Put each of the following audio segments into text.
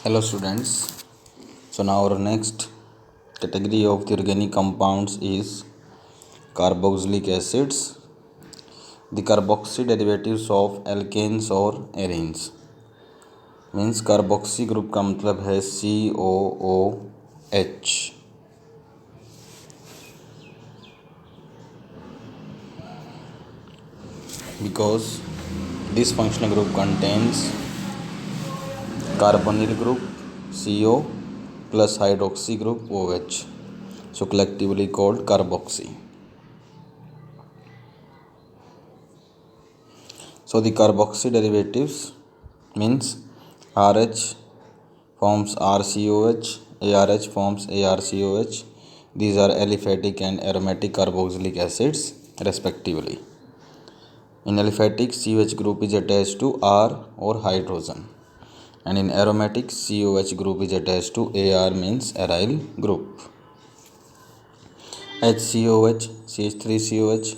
Hello students. So now our next category of the organic compounds is carboxylic acids, the carboxy derivatives of alkanes or arenes. Means carboxy group का मतलब है COOH. Because this functional group contains carbonyl group CO plus hydroxy group OH, so collectively called carboxy. So the carboxy derivatives means RH forms RCOH, ARH forms ARCOH. These are aliphatic and aromatic carboxylic acids respectively. In aliphatic, COH group is attached to R or hydrogen, and in aromatic, COH group is attached to AR means aryl group. HCOH, CH3COH,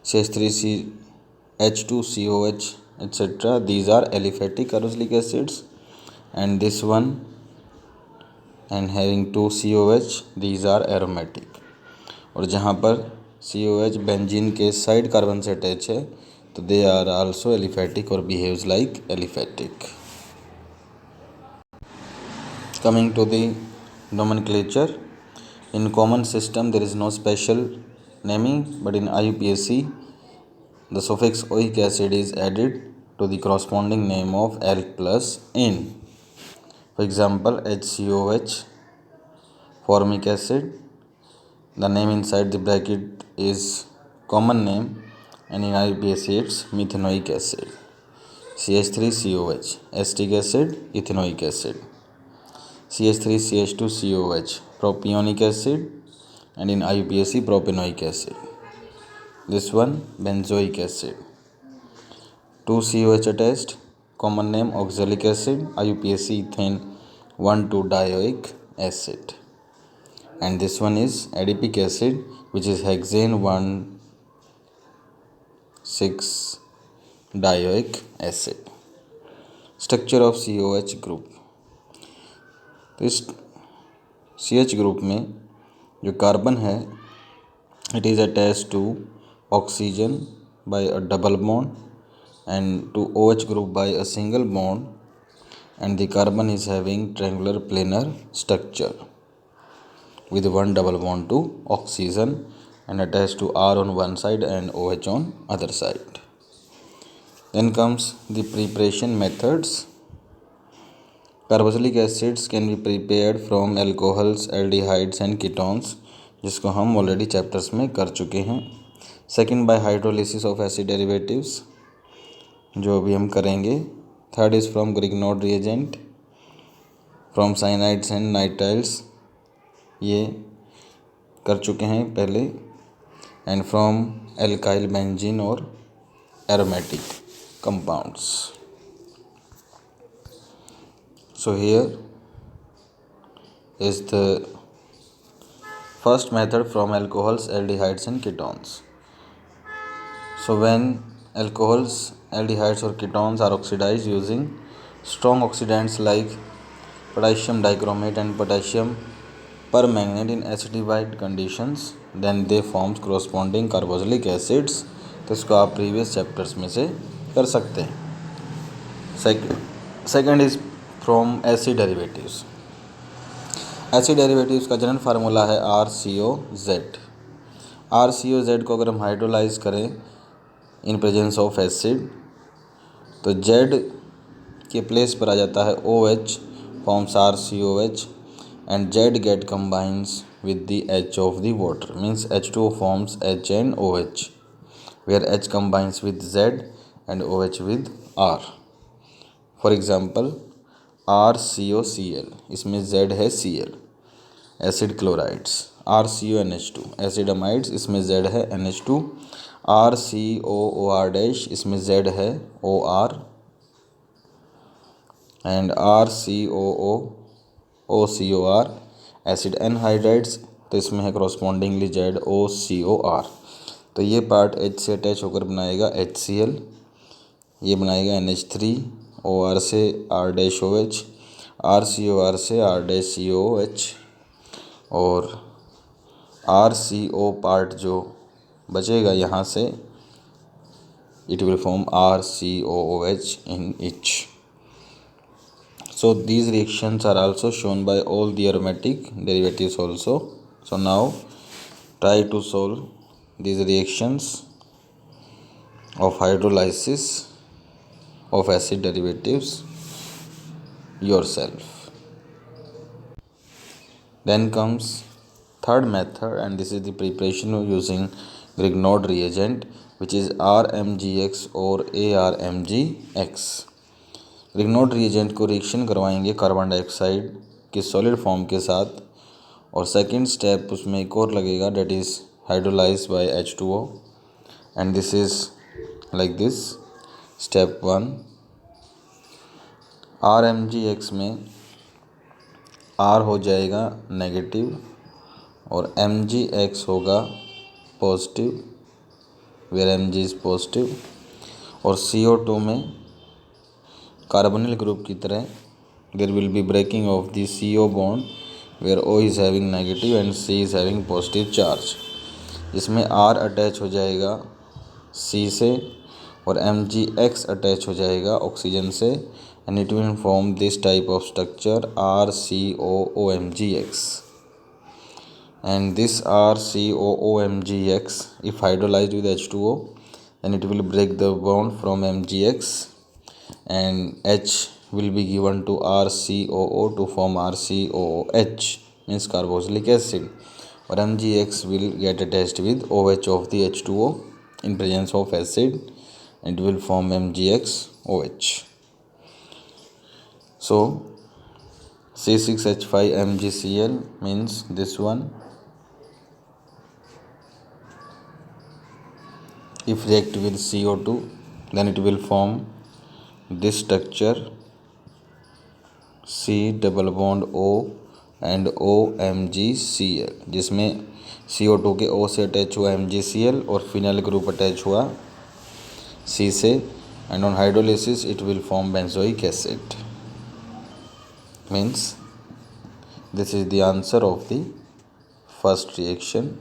CH3C H2COH, etc. These are aliphatic carboxylic acids, and this one and having 2 COH, these are aromatic. और जहाँ पर COH benzene के side carbon से attach है तो they are also aliphatic और behaves like aliphatic. Coming to the nomenclature, in common system there is no special naming, but in IUPAC the suffix oic acid is added to the corresponding name of alk plus ene. For example, HCOH, formic acid, the name inside the bracket is common name, and in IUPAC it's methanoic acid. CH3COH, acetic acid, ethanoic acid. CH3CH2COH, propionic acid, and in IUPAC propanoic acid. This one benzoic acid. 2 COH attached, common name oxalic acid, IUPAC ethane 1,2-dioic acid. And this one is adipic acid, which is hexane 1,6-dioic acid. Structure of COH group. तो इस CH group में जो carbon है it is attached to oxygen by a double bond and to OH group by a single bond, and the carbon is having triangular planar structure with one double bond to oxygen and attached to R on one side and OH on other side. Then comes the preparation methods. Carboxylic acids can be prepared from alcohols, aldehydes and ketones, जिसको हम already chapters में कर चुके हैं. Second, by hydrolysis of acid derivatives, जो अभी हम करेंगे. Third is from Grignard reagent, from cyanides and nitriles, ये कर चुके हैं पहले. एंड फ्रॉम एल्काइल बेंजीन और aromatic compounds. So here is the first method from alcohols, aldehydes and ketones. So when alcohols, aldehydes or ketones are oxidized using strong oxidants like potassium dichromate and potassium permanganate in acidified conditions, then they forms corresponding carboxylic acids. तो इसको आप previous chapters में से कर सकते हैं. Second is from acid derivatives. Acid derivatives का general formula है RCOZ. RCOZ को अगर हम हाइड्रोलाइज करें इन प्रेजेंस ऑफ एसिड तो Z के प्लेस पर आ जाता है OH, forms RCOH, and Z get combines with the H of the water, means H2O forms H and OH, where H combines with Z and OH with R. For example, RCOCl, इसमें Z है Cl. Acid chlorides RCONH2. Acid amides, इसमें Z है NH2. RCOOR-, इसमें Z है OR. And RCOOCOR, acid anhydrides, तो इसमें है करॉस्पॉन्डिंगली ZOCOR. तो ये पार्ट H से अटैच होकर बनाएगा HCl, ये बनाएगा NH3, OR से R-OH, RCOR से R-COOH और RCO पार्ट जो बचेगा यहाँ से it will form RCOOH in each. So these reactions are also shown by all the aromatic derivatives also. So now try to solve these reactions of hydrolysis of acid derivatives yourself. Then comes third method, and this is the preparation using Grignard reagent, which is RMGX और ARMGX. Grignard reagent को reaction करवाएंगे carbon dioxide की solid form के साथ, और second step उसमें एक और लगेगा, that is hydrolyse by H2O, and this is like this. Step 1, RMGX में R हो जाएगा नेगेटिव और MGX होगा positive, where Mg is positive, और CO2 में कार्बोनिल ग्रुप की तरह there will be breaking off the CO bond where O is having negative and C is having positive charge, जिसमें R अटैच हो जाएगा C से और MgX अटैच हो जाएगा ऑक्सीजन से, and it will form this type of structure RCOOMgX. And this RCOOMgX, if hydrolyzed with H2O, then it will break the bond from MgX, and H will be given to RCOO to form RCOOH, means carboxylic acid, or MgX will get attached with OH of the H2O in presence of acid, and it will form MgXOH. So C6H5MgCl means this one. If react with CO2, then it will form this structure C double bond O and OMgCl, जिसमें CO2 के O से attach हुआ MgCl और phenyl group attach हुआ C से, and on hydrolysis it will form benzoic acid. Means this is the answer of the first reaction,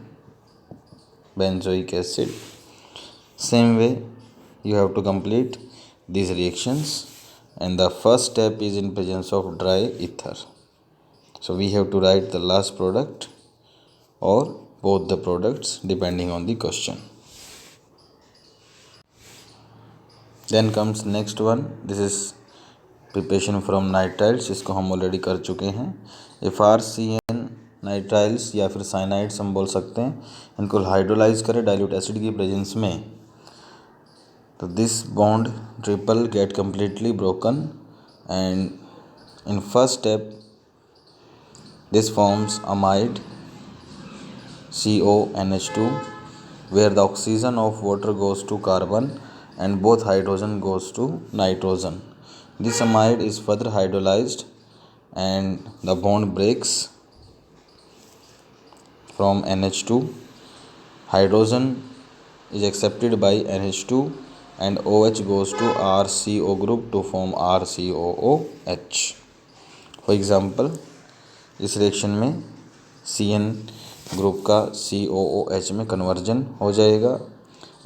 benzoic acid. Same way you have to complete these reactions, and the first step is in presence of dry ether. So we have to write the last product or both the products depending on the question. Then comes next one. This is preparation from nitriles. इसको हम already कर चुके हैं. FrCN nitriles या फिर cyanides हम बोल सकते हैं, इनको हाइड्रोलाइज करें डाइल्यूट एसिड की प्रेजेंस में, तो this bond triple get completely broken, and in first step this forms amide CONH2, where the oxygen of water goes to carbon and both hydrogen goes to nitrogen. This amide is further hydrolyzed and the bond breaks from NH2. Hydrogen is accepted by NH2 and OH goes to RCO group to form RCOOH. For example, इस reaction में CN group का COOH में conversion हो जाएगा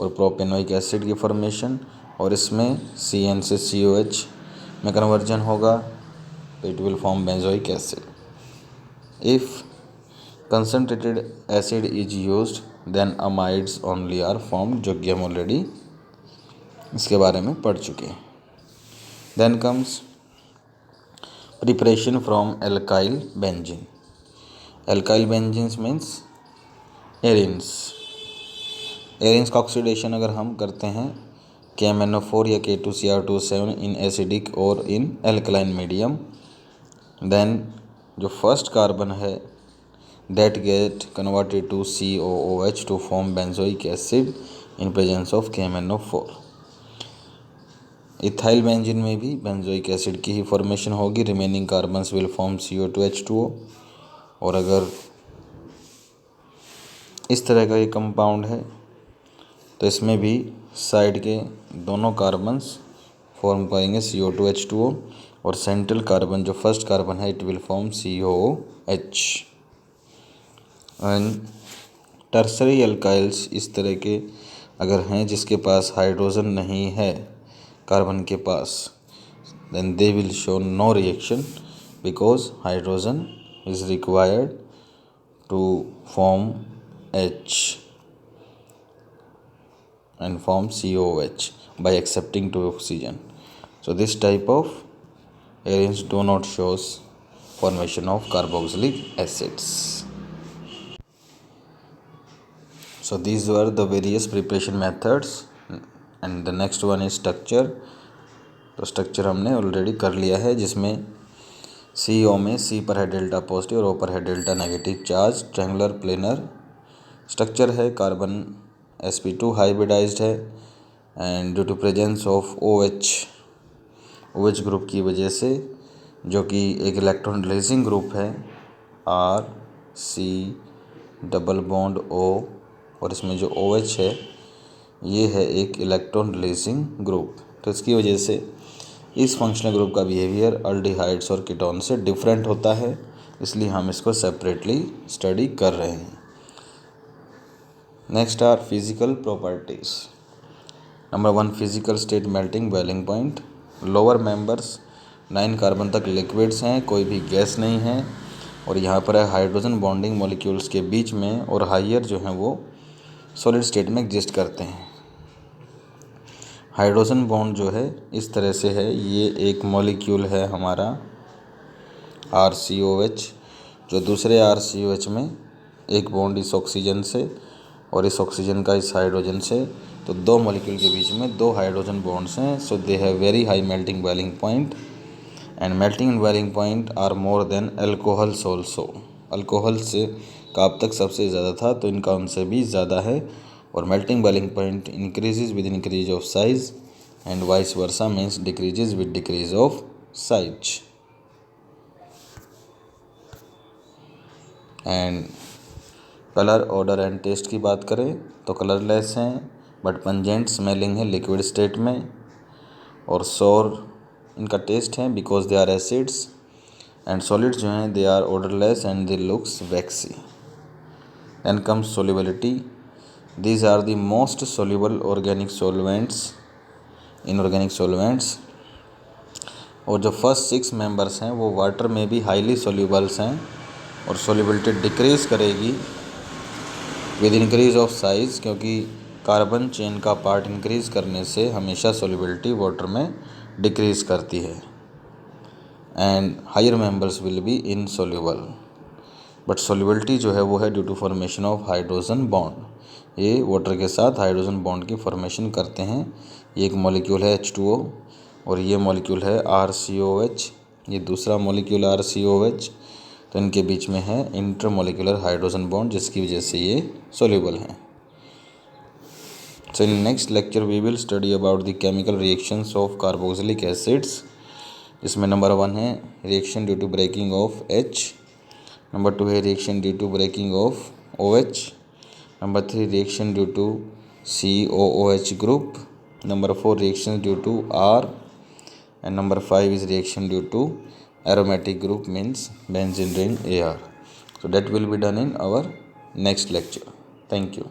और propanoic acid की formation, और इसमें CN से COH में कन्वर्जन होगा, तो it will form benzoic acid. If concentrated acid is used, then amides only are formed, जो कि हम ऑलरेडी इसके बारे में पढ़ चुके हैं. Then comes preparation from alkyl benzene. Alkyl benzenes means arenes. Arenes का ऑक्सीडेशन अगर हम करते हैं KMnO4 या K2Cr2O7 इन एसिडिक और इन एल्कलाइन मीडियम, देन जो फर्स्ट कार्बन है that get converted to COOH to form benzoic acid in presence of KMnO4. Ethyl benzene में भी बेंजोइक एसिड की ही फॉर्मेशन होगी, remaining carbons will form CO2H2O. और अगर इस तरह का ये कंपाउंड है तो इसमें भी साइड के दोनों कार्बन्स फॉर्म करेंगे CO2H2O, और सेंट्रल कार्बन जो फर्स्ट कार्बन है it will form COOH। And tertiary alkyls इस तरह के अगर हैं जिसके पास हाइड्रोजन नहीं है कार्बन के पास, then they will show no reaction because hydrogen is required to form H and form COOH by accepting to oxygen. So this type of areas do not shows formation of carboxylic acids. So these were the various preparation methods, and the next one is structure. तो structure हमने already कर लिया है, जिसमें CO में C पर है delta positive और O पर है delta negative charge, triangular planar structure है, कार्बन sp2 हाइब्रिडाइज्ड है, and due to presence of OH group की वजह से, जो कि एक इलेक्ट्रॉन रिलीजिंग ग्रुप है, RC डबल बॉन्ड O, और इसमें जो OH है ये है एक इलेक्ट्रॉन रिलीजिंग ग्रुप। तो इसकी वजह से इस फंक्शनल ग्रुप का बिहेवियर अल्डिहाइड्स और कीटोन से डिफरेंट होता है, इसलिए हम इसको सेपरेटली स्टडी कर रहे हैं। Next are physical properties. Number 1, physical state melting boiling point. Lower members 9 carbon तक लिक्विड्स हैं, कोई भी गैस नहीं है, और यहाँ पर है हाइड्रोजन बॉन्डिंग मॉलिक्यूल्स के बीच में, और हायर जो हैं वो सॉलिड स्टेट में एग्जिस्ट करते हैं। हाइड्रोजन बॉन्ड जो है इस तरह से है, ये एक मॉलिक्यूल है हमारा RCOH, जो दूसरे RCOH में एक बॉन्ड इस ऑक्सीजन से और इस ऑक्सीजन का इस हाइड्रोजन से, तो 2 मॉलिक्यूल के बीच में 2 हाइड्रोजन बॉन्ड्स हैं। So they have very high melting boiling point, and melting and boiling point are more than alcohols also. Alcohol से का अब तक सबसे ज़्यादा था, तो इनका उनसे भी ज़्यादा है, और melting boiling point increases with increase of size, and vice versa means decreases with decrease of size. And colour, odour and taste की बात करें तो कलरलेस हैं, बट पंजेंट स्मेलिंग है लिक्विड स्टेट में, और सोर इनका टेस्ट है because they are acids, and solids जो हैं they are odourless and they looks waxy. Then comes solubility, these are the most soluble organic solvents, inorganic solvents, और जो first 6 members हैं वो वाटर में भी हाईली सोल्यूबल्स हैं, और सोल्युबिलिटी डिक्रीज़ करेगी विद इंक्रीज ऑफ साइज़, क्योंकि कार्बन चेन का पार्ट इंक्रीज़ करने से हमेशा सोल्युबिलिटी वाटर में डिक्रीज़ करती है, and higher members will be insoluble, but solubility जो है वो है due to formation of hydrogen bond. ये वाटर के साथ हाइड्रोजन बॉन्ड की फॉर्मेशन करते हैं। ये एक मॉलिक्यूल है H2O, और ये मॉलिक्यूल है RCOH, ये दूसरा मॉलिक्यूल RCOH, तो इनके बीच में है इंटरमोलिकुलर हाइड्रोजन बॉन्ड, जिसकी वजह से ये सोल्यूबल हैं। So in next lecture we will study about the chemical reactions of carboxylic acids. इसमें नंबर 1 है reaction due to breaking of H, number 2 है reaction due to breaking of OH, number 3 reaction due to COOH group, number 4 reaction due to R, and number 5 is reaction due to aromatic group means benzene ring AR. So that will be done in our next lecture. Thank you.